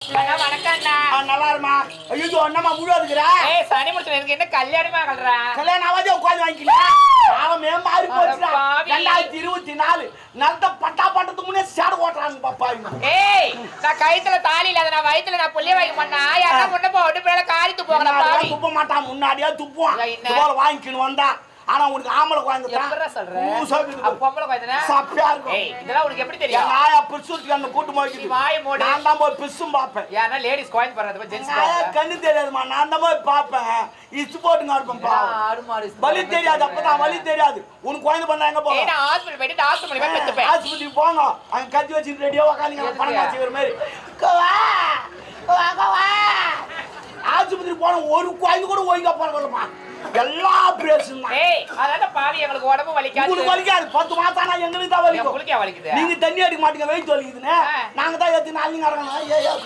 வணக்கம்ண்ணா. நல்லா இருமா. ஐயோ என்னம்மா முழுவதுக்குற? ஏய் சனி முடிச்சு எனக்கு என்ன கல்யாணமா கல்றா? கல்யாணம் ஆவாதே உட்கார்ந்து வாங்கிக்கலாம். காலமே மாறி போச்சுடா. 2024 நல்ல பட்டா பட்டத்துக்கு முன்னே சேட ஓட்றாங்க பாப்பா. ஏய் நான் கைத்துல தாலி இல்லாத நான் வயித்துல நான் புள்ளிய வாங்கி பண்ணா யாரா முன்ன போட்டு பேல காரித்து போகற பாவி. துப்ப மாட்டான் முன்னாடியே துப்புவான். இதுவரை வாங்கிக்கின்னு வந்தா ஆனா உனக்கு ஆம்பளை குழந்தை தான். எப்பறா சொல்ற? அப்ப பொம்பளை குழந்தைனா சப்பியா இருக்கும். ஏய் இதெல்லாம் உனக்கு எப்படி தெரியும்? நாயா பிசுக்கு அந்த கூட்டு போய்க்கிட்டு வாய் மூடு. நான் தான் போய் பிசும் பாப்பேன். யாரா லேடிஸ் குழந்தை பண்றது ஜென்ஸ் கண்ணு தெரியாதுமா. நான் தான் போய் பாப்பேன். இச்சு போட்டுங்க இருப்பேன் பா. ஆடு மாடு வலி தெரியாது. அப்பதான் வலி தெரியாது. உனக்கு குழந்தை பண்ணா எங்க போக? ஏய் நான் ஹாஸ்பிடல் போயிட்டு டாக்டர் பண்ணி பெத்துப்பேன். ஆஸ்பத்திரி போங்க. அங்க கத்தி வச்சிட்டு ரெடியா உட்கார்ந்தீங்க பணம் காட்சி மாதிரி. ஆஸ்பத்திரி போன ஒரு குழந்தை கூட ஒழுங்கா போறதில்லமா. எல்லா ஆபரேஷன் தான். ஏய் அதான பாவி எங்களுக்கு உடம்பு வலிக்காது. உங்களுக்கு வலிக்காது. 10 மாசம் ஆனா எங்களுக்கு தான் வலிக்கும். உங்களுக்கு வலிக்குது. நீங்க தண்ணி அடிக்க மாட்டீங்க வெயிட் வலிக்குதுன்னு. நாங்க தான் ஏத்தி நாளைக்கு இறங்கணும்.